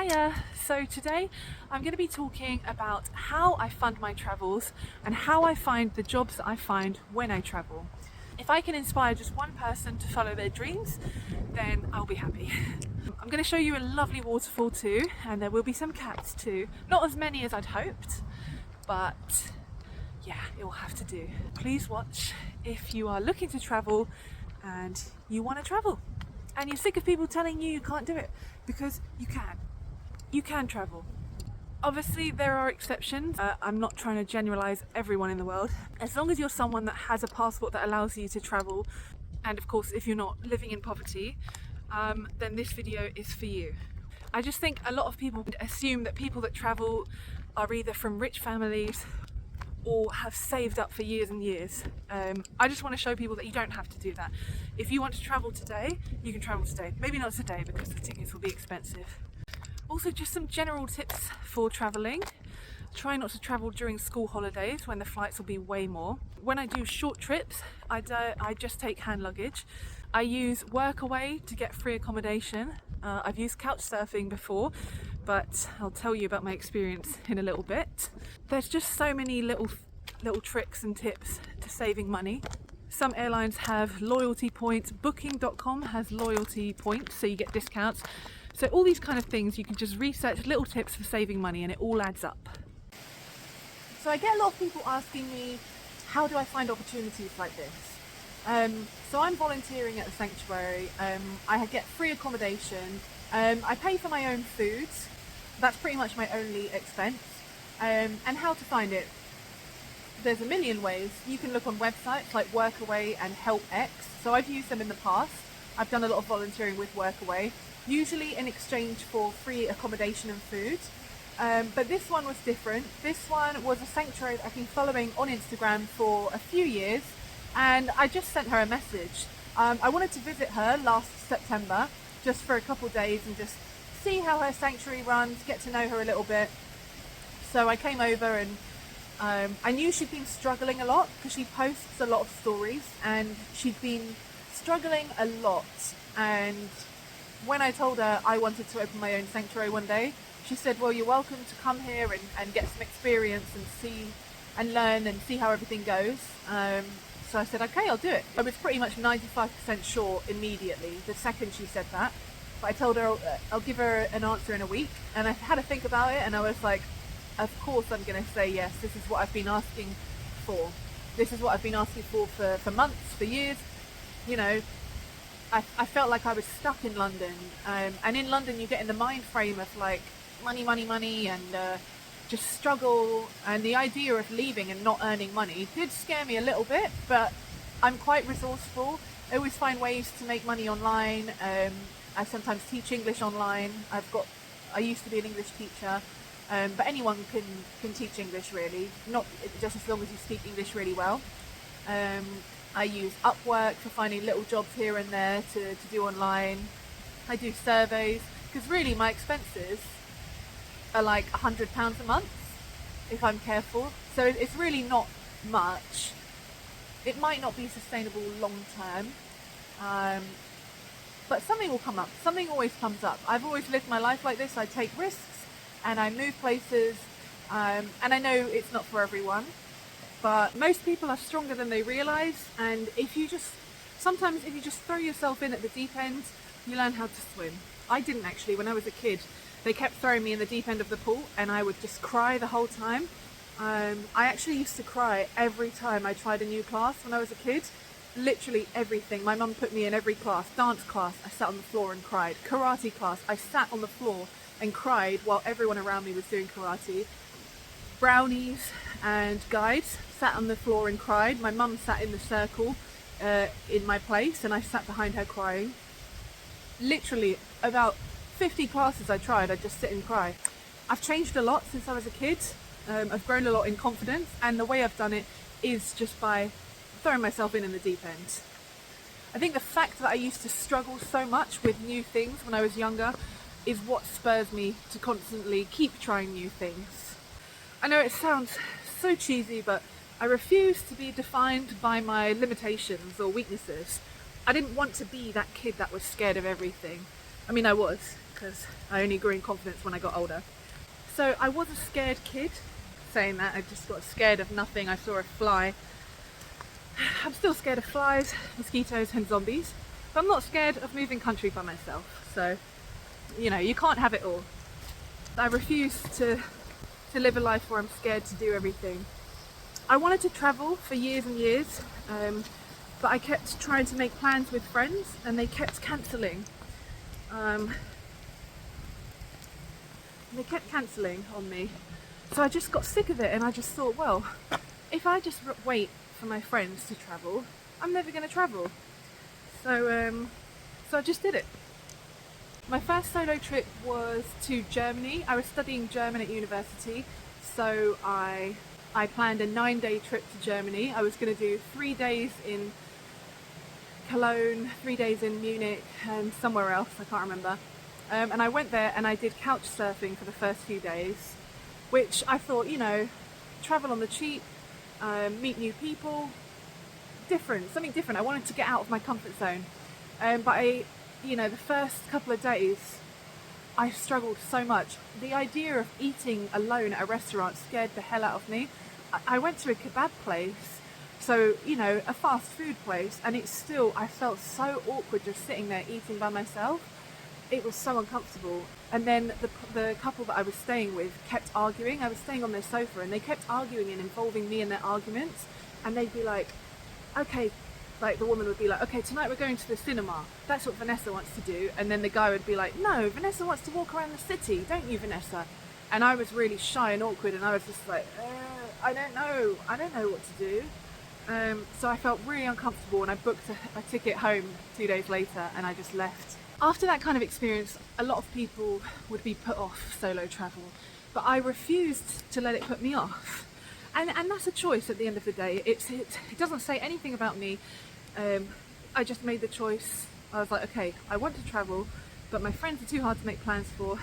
Hiya! So today I'm going to be talking about how I fund my travels and how I find the jobs that I find when I travel. If I can inspire just one person to follow their dreams, then I'll be happy. I'm going to show you a lovely waterfall too, and there will be some cats too. Not as many as I'd hoped, but yeah, it will have to do. Please watch if you are looking to travel and you want to travel and you're sick of people telling you can't do it, because you can. You can travel. Obviously there are exceptions. I'm not trying to generalize everyone in the world. As long as you're someone that has a passport that allows you to travel, and of course if you're not living in poverty, then this video is for you. I just think a lot of people assume that people that travel are either from rich families or have saved up for years and years. I just want to show people that you don't have to do that. If you want to travel today, you can travel today. Maybe not today because the tickets will be expensive. Also, just some general tips for travelling. Try not to travel during school holidays when the flights will be way more. When I do short trips, I just take hand luggage. I use Workaway to get free accommodation. I've used couch surfing before, but I'll tell you about my experience in a little bit. There's just so many little tricks and tips to saving money. Some airlines have loyalty points. Booking.com has loyalty points, so you get discounts. So all these kind of things, you can just research little tips for saving money and it all adds up. So I get a lot of people asking me, how do I find opportunities like this? So I'm volunteering at the sanctuary. I get free accommodation. I pay for my own food. That's pretty much my only expense. And how to find it? There's a million ways. You can look on websites like Workaway and HelpX. So I've used them in the past. I've done a lot of volunteering with Workaway, usually in exchange for free accommodation and food. But this one was different. This one was a sanctuary that I've been following on Instagram for a few years, and I just sent her a message. I wanted to visit her last September just for a couple of days and just see how her sanctuary runs, get to know her a little bit. So I came over and I knew she'd been struggling a lot because she posts a lot of stories and she'd been struggling a lot. And when I told her I wanted to open my own sanctuary one day, she said, well, you're welcome to come here and get some experience and see and learn and see how everything goes. So I said, okay, I'll do it. I was pretty much 95% sure immediately the second she said that. But I told her I'll give her an answer in a week. And I had to think about it, and I was like, of course I'm going to say yes. This is what I've been asking for. This is what I've been asking for months, for years. You know, I felt like I was stuck in London. And in London you get in the mind frame of like money, money, money, and just struggle. And the idea of leaving and not earning money did scare me a little bit, but I'm quite resourceful. I always find ways to make money online. I sometimes teach English online. I used to be an English teacher. But anyone can teach English really, not just as long as you speak English really well. I use Upwork for finding little jobs here and there to do online. I do surveys, because really my expenses are like £100 a month if I'm careful. So it's really not much. It might not be sustainable long term, but something will come up. Something always comes up. I've always lived my life like this. I take risks and I move places, and I know it's not for everyone, but most people are stronger than they realise. And sometimes if you just throw yourself in at the deep end, you learn how to swim. I didn't actually. When I was a kid, they kept throwing me in the deep end of the pool and I would just cry the whole time. I actually used to cry every time I tried a new class when I was a kid. Literally everything. My mum put me in every class. Dance class, I sat on the floor and cried. Karate class, I sat on the floor and cried while everyone around me was doing karate. Brownies and guides, sat on the floor and cried. My mum sat in the circle in my place and I sat behind her crying. Literally about 50 classes I tried, I'd just sit and cry. I've changed a lot since I was a kid. I've grown a lot in confidence, and the way I've done it is just by throwing myself in the deep end. I think the fact that I used to struggle so much with new things when I was younger is what spurs me to constantly keep trying new things. I know it sounds so cheesy, but I refuse to be defined by my limitations or weaknesses. I didn't want to be that kid that was scared of everything. I mean, I was. because I only grew in confidence when I got older. So I was a scared kid. Saying that, I just got scared of nothing. I saw a fly. I'm still scared of flies, mosquitoes and zombies, but I'm not scared of moving country by myself. So, you know, you can't have it all. I refuse to live a life where I'm scared to do everything. I wanted to travel for years and years, but I kept trying to make plans with friends and they kept cancelling. They kept cancelling on me. So I just got sick of it and I just thought, well, if I just wait for my friends to travel, I'm never going to travel. So I just did it. My first solo trip was to Germany. I was studying German at university, so I planned a 9-day trip to Germany. I was going to do 3 days in Cologne, 3 days in Munich, and somewhere else, I can't remember. And I went there and I did couch surfing for the first few days, which I thought, you know, travel on the cheap, meet new people, something different. I wanted to get out of my comfort zone. But the first couple of days, I struggled so much. The idea of eating alone at a restaurant scared the hell out of me. I went to a kebab place, so, you know, a fast food place, and I felt so awkward just sitting there eating by myself. It was so uncomfortable. And then the couple that I was staying with kept arguing. I was staying on their sofa and they kept arguing and involving me in their arguments. And they'd be like, okay, like the woman would be like, okay, tonight we're going to the cinema. That's what Vanessa wants to do. And then the guy would be like, no, Vanessa wants to walk around the city, don't you, Vanessa? And I was really shy and awkward and I was just like, I don't know what to do. So I felt really uncomfortable and I booked a ticket home 2 days later and I just left. After that kind of experience, a lot of people would be put off solo travel, but I refused to let it put me off. And that's a choice at the end of the day. It doesn't say anything about me. I just made the choice. I was like, okay, I want to travel, but my friends are too hard to make plans for.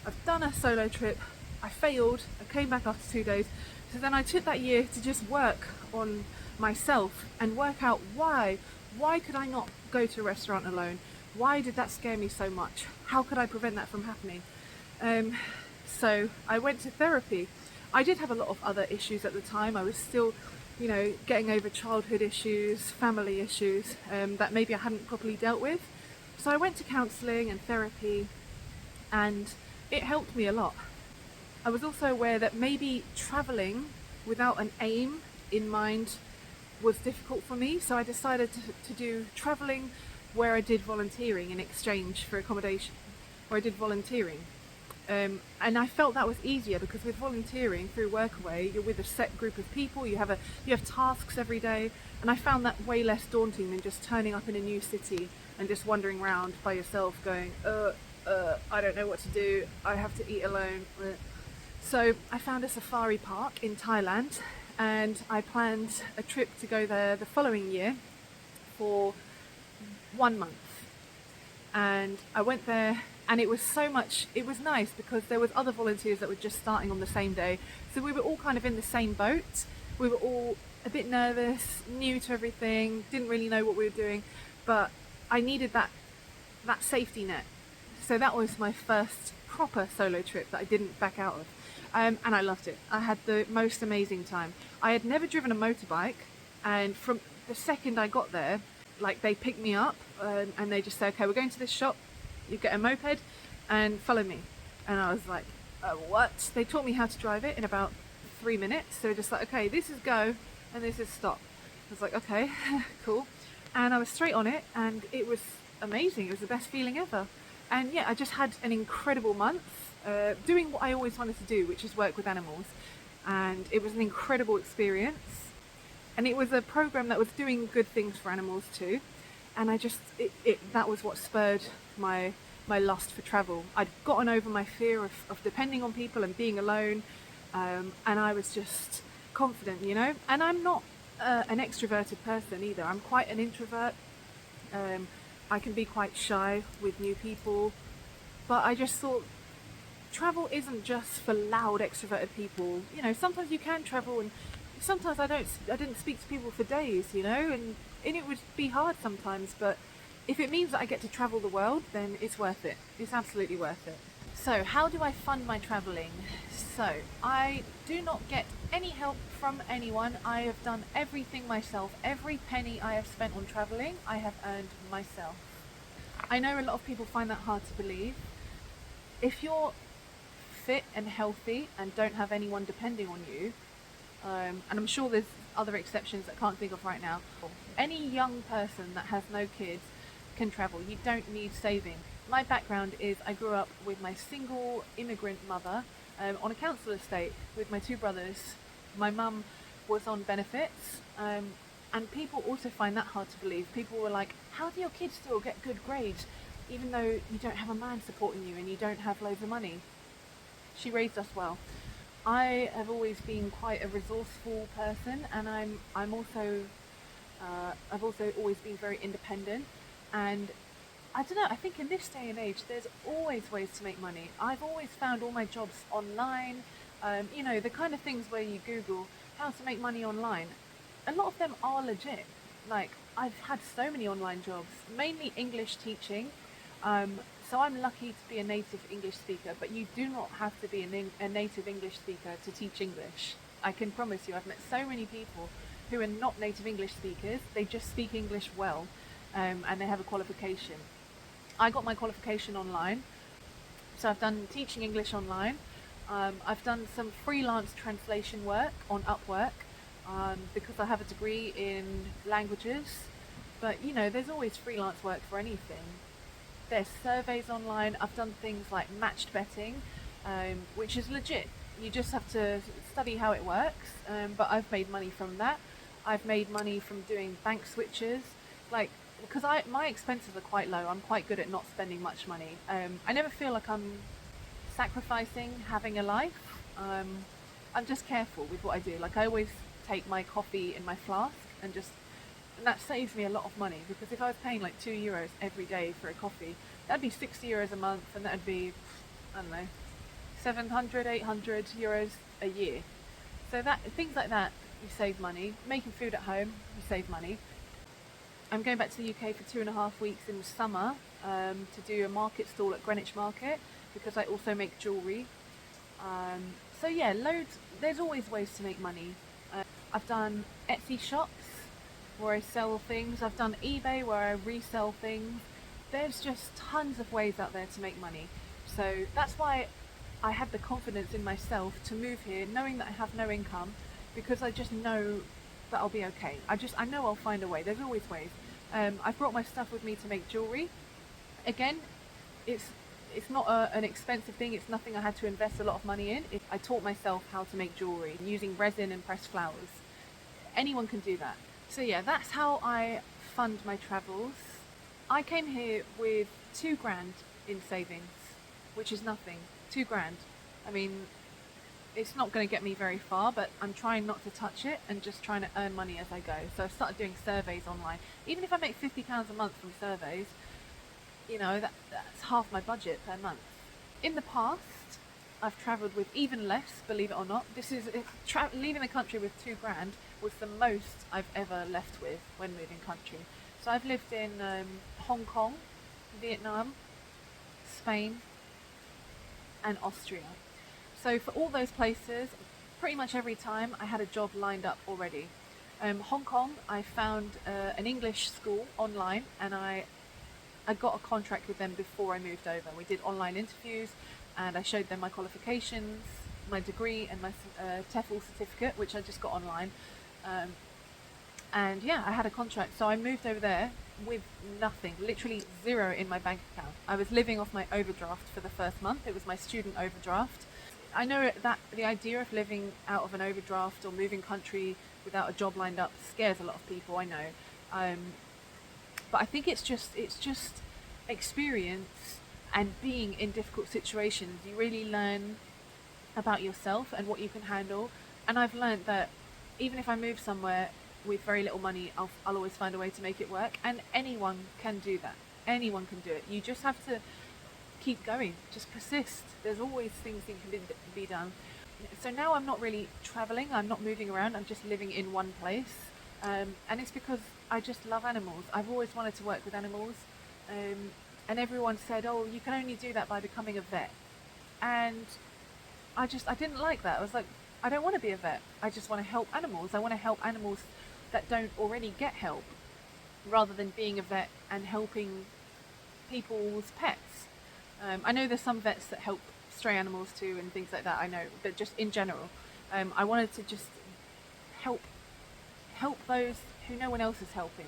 I've done a solo trip. I failed. I came back after 2 days. So then I took that year to just work on myself and work out why could I not go to a restaurant alone? Why did that scare me so much? How could I prevent that from happening? So I went to therapy. I did have a lot of other issues at the time. I was still, you know, getting over childhood issues, family issues that maybe I hadn't properly dealt with. So I went to counselling and therapy and it helped me a lot. I was also aware that maybe travelling without an aim in mind was difficult for me. So I decided to do travelling where I did volunteering in exchange for accommodation, where I did volunteering. And I felt that was easier because with volunteering through Workaway, you're with a set group of people, you have tasks every day, and I found that way less daunting than just turning up in a new city and just wandering around by yourself going, I don't know what to do, I have to eat alone. So I found a safari park in Thailand and I planned a trip to go there the following year for 1 month. And I went there and it was nice because there was other volunteers that were just starting on the same day. So we were all kind of in the same boat. We were all a bit nervous, new to everything, didn't really know what we were doing, but I needed that safety net. So that was my first proper solo trip that I didn't back out of. And I loved it. I had the most amazing time. I had never driven a motorbike, and from the second I got there, like they picked me up and they just said, okay, we're going to this shop, you get a moped and follow me. And I was like, what? They taught me how to drive it in about 3 minutes. So just like, okay, this is go and this is stop. I was like, okay, cool. And I was straight on it and it was amazing. It was the best feeling ever. And yeah, I just had an incredible month doing what I always wanted to do, which is work with animals. And it was an incredible experience. And it was a program that was doing good things for animals too. And that was what spurred my lust for travel. I'd gotten over my fear of depending on people and being alone. And I was just confident, you know. And I'm not an extroverted person either. I'm quite an introvert. I can be quite shy with new people. But I just thought travel isn't just for loud extroverted people. You know, sometimes you can travel and sometimes I didn't speak to people for days, you know, and it would be hard sometimes, but If it means that I get to travel the world, then it's worth it. It's absolutely worth it. So, how do I fund my traveling? So, I do not get any help from anyone. I have done everything myself. Every penny I have spent on traveling, I have earned myself. I know a lot of people find that hard to believe. If you're fit and healthy and don't have anyone depending on you, and I'm sure there's other exceptions that I can't think of right now, any young person that has no kids can travel. You don't need saving. My background is I grew up with my single immigrant mother on a council estate with my two brothers. My mum was on benefits, and people also find that hard to believe. People were like, how do your kids still get good grades even though you don't have a man supporting you and you don't have loads of money? She raised us well. I have always been quite a resourceful person, and I'm also I've also always been very independent. And I don't know, I think in this day and age, there's always ways to make money. I've always found all my jobs online. The kind of things where you Google how to make money online. A lot of them are legit. Like, I've had so many online jobs, mainly English teaching. So I'm lucky to be a native English speaker, but you do not have to be a native English speaker to teach English. I can promise you, I've met so many people who are not native English speakers. They just speak English well, and they have a qualification. I got my qualification online, so I've done teaching English online. I've done some freelance translation work on Upwork because I have a degree in languages. But there's always freelance work for anything. There's surveys online. I've done things like matched betting, which is legit. You just have to study how it works. But I've made money from that. I've made money from doing bank switches, because my expenses are quite low. I'm quite good at not spending much money. I never feel like I'm sacrificing having a life. I'm just careful with what I do. Like, I always take my coffee in my flask and that saves me a lot of money, because if I was paying like €2 every day for a coffee, that'd be €60 a month, and that'd be, I don't know, 700, €800 a year. So that things like that, you save money. Making food at home, you save money. I'm going back to the UK for 2.5 weeks in the summer to do a market stall at Greenwich Market, because I also make jewellery. So yeah, loads. There's always ways to make money. I've done Etsy shops where I sell things. I've done eBay where I resell things. There's just tons of ways out there to make money. So that's why I had the confidence in myself to move here, knowing that I have no income, because I just know that I'll be okay. I know I'll find a way. There's always ways. I've brought my stuff with me to make jewellery. Again, it's not an expensive thing. It's nothing I had to invest a lot of money in. I taught myself how to make jewellery using resin and pressed flowers. Anyone can do that. So yeah, that's how I fund my travels. I came here with £2,000 in savings, which is nothing. £2,000. I mean, it's not going to get me very far, but I'm trying not to touch it and just trying to earn money as I go. So I've started doing surveys online. Even if I make £50 a month from surveys, that's half my budget per month. In the past, I've travelled with even less, believe it or not. Leaving the country with £2,000 was the most I've ever left with when moving country. So I've lived in Hong Kong, Vietnam, Spain, and Austria. So for all those places, pretty much every time I had a job lined up already. Hong Kong, I found an English school online, and I got a contract with them before I moved over. We did online interviews, and I showed them my qualifications, my degree, and my TEFL certificate, which I just got online. And yeah, I had a contract. So I moved over there with nothing, literally zero in my bank account. I was living off my overdraft for the first month. It was my student overdraft. I know that the idea of living out of an overdraft or moving country without a job lined up scares a lot of people, I know. But I think it's just experience and being in difficult situations. You really learn about yourself and what you can handle. And I've learned that even if I move somewhere with very little money, I'll always find a way to make it work. And anyone can do that. Anyone can do it. You just have to keep going. Just persist. There's always things that can be done. So now I'm not really traveling. I'm not moving around. I'm just living in one place. And it's because I just love animals. I've always wanted to work with animals. and everyone said, oh, you can only do that by becoming a vet. And I didn't like that. I was like, I don't want to be a vet. I just want to help animals. I want to help animals that don't already get help, rather than being a vet and helping people's pets. I know there's some vets that help stray animals too and things like that, I know, but just in general, I wanted to just help those who no one else is helping.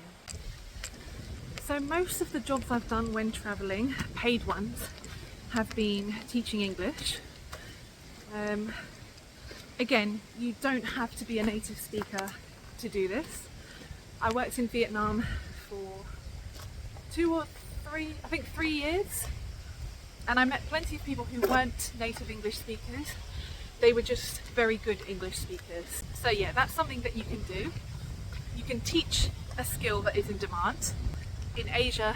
So most of the jobs I've done when travelling, paid ones, have been teaching English. Again, you don't have to be a native speaker to do this. I worked in Vietnam for 3 years, and I met plenty of people who weren't native English speakers. They were just very good English speakers. So yeah, that's something that you can do. You can teach a skill that is in demand. In Asia,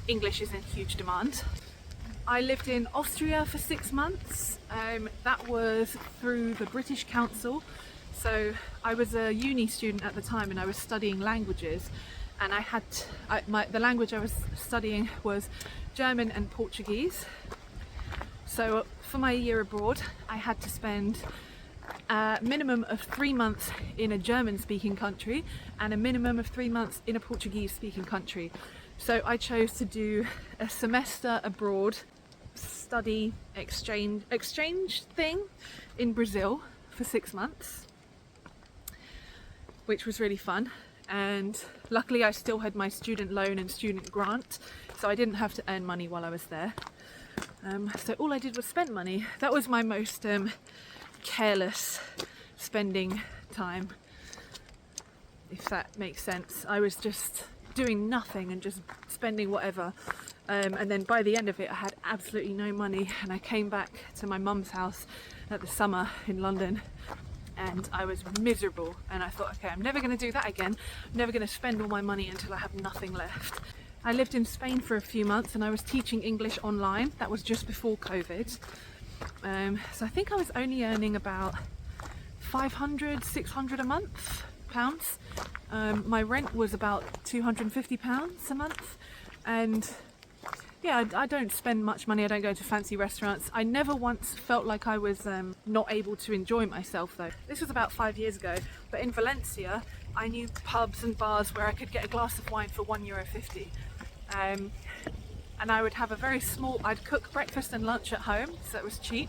English is in huge demand. I lived in Austria for 6 months. That was through the British Council. So I was a uni student at the time, and I was studying languages, and the language I was studying was German and Portuguese. So for my year abroad, I had to spend a minimum of 3 months in a German speaking country and a minimum of 3 months in a Portuguese speaking country. So I chose to do a semester abroad study exchange thing in Brazil for 6 months, which was really fun. And luckily I still had my student loan and student grant, so I didn't have to earn money while I was there. So all I did was spend money. That was my most careless spending time, if that makes sense. I was just doing nothing and just spending whatever. And then by the end of it, I had absolutely no money, and I came back to my mum's house at the summer in London, and I was miserable. And I thought, okay, I'm never going to do that again. I'm never going to spend all my money until I have nothing left. I lived in Spain for a few months, and I was teaching English online. That was just before COVID. So I think I was only earning about 500, 600 a month, pounds. My rent was about £250 a month, and yeah, I don't spend much money. I don't go to fancy restaurants. I never once felt like I was not able to enjoy myself though. This was about 5 years ago, but in Valencia I knew pubs and bars where I could get a glass of wine for €1.50. And I would have I'd cook breakfast and lunch at home, so it was cheap.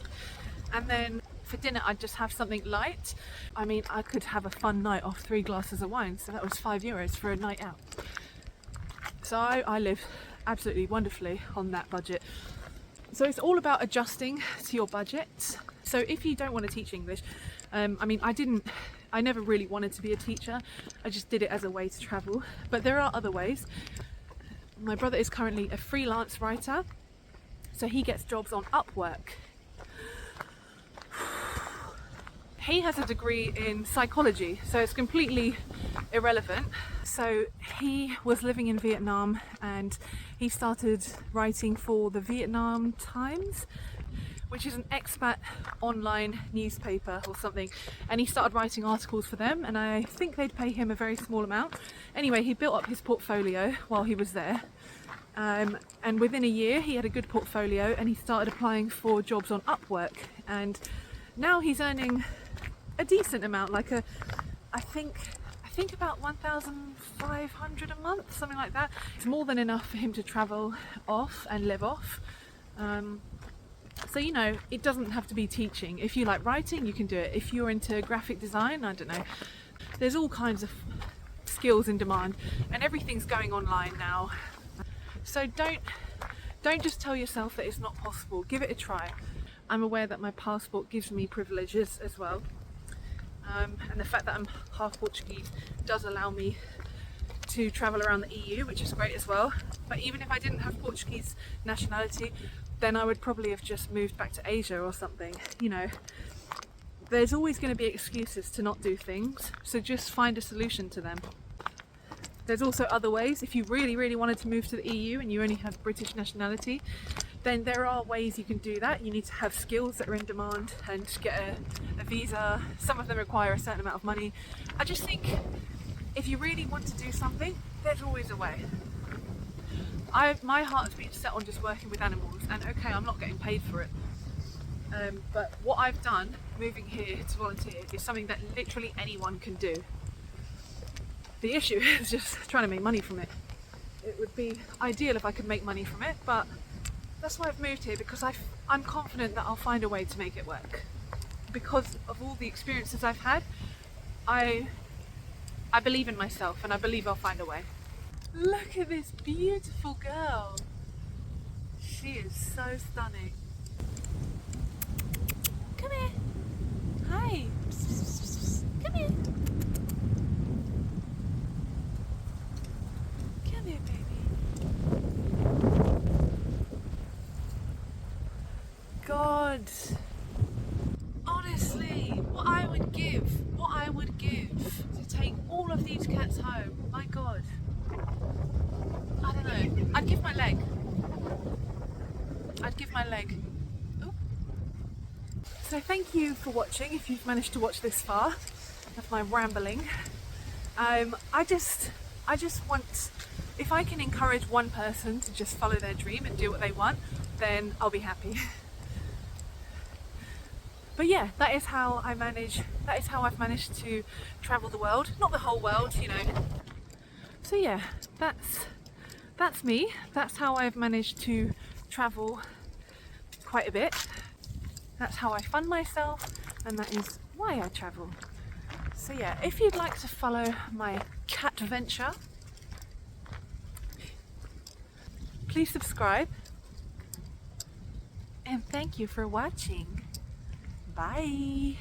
And then for dinner I'd just have something light. I mean, I could have a fun night off 3 glasses of wine, so that was €5 for a night out. So I live absolutely wonderfully on that budget. So it's all about adjusting to your budget. So if you don't want to teach English, I never really wanted to be a teacher. I just did it as a way to travel. But there are other ways. My brother is currently a freelance writer, so he gets jobs on Upwork. He has a degree in psychology, so it's completely irrelevant. So he was living in Vietnam, and he started writing for the Vietnam Times, which is an expat online newspaper or something, and he started writing articles for them, and I think they'd pay him a very small amount. Anyway, he built up his portfolio while he was there, and within a year he had a good portfolio, and he started applying for jobs on Upwork, and now he's earning a decent amount, like I think about 1,500 a month, something like that. It's more than enough for him to travel off and live off. So you know, it doesn't have to be teaching. If you like writing, you can do it. If you're into graphic design, I don't know, there's all kinds of skills in demand, and everything's going online now. So don't just tell yourself that it's not possible. Give it a try. I'm aware that my passport gives me privileges as well, and the fact that I'm half Portuguese does allow me to travel around the EU, which is great as well. But even if I didn't have Portuguese nationality, then I would probably have just moved back to Asia or something. You know, there's always going to be excuses to not do things, so just find a solution to them. There's also other ways. If you really wanted to move to the EU and you only have British nationality, then there are ways you can do that. You need to have skills that are in demand and get a visa. Some of them require a certain amount of money. I just think if you really want to do something, there's always a way. My heart's been set on just working with animals, and okay, I'm not getting paid for it. But what I've done, moving here to volunteer, is something that literally anyone can do. The issue is just trying to make money from it. It would be ideal if I could make money from it, but that's why I've moved here, because I'm confident that I'll find a way to make it work. Because of all the experiences I've had, I believe in myself, and I believe I'll find a way. Look at this beautiful girl. She is so stunning. Come here. Hi. Come here. Come here, baby. God. Honestly, what I would give to take all of these cats home. My God. I don't know. I'd give my leg. I'd give my leg. Ooh. So thank you for watching, if you've managed to watch this far of my rambling. I just want, if I can encourage one person to just follow their dream and do what they want, then I'll be happy. But yeah, that is how I've managed to travel the world. Not the whole world, you know. So yeah, that's me. That's how I've managed to travel quite a bit. That's how I fund myself, and that is why I travel. So yeah, if you'd like to follow my cat venture, please subscribe. And thank you for watching. Bye.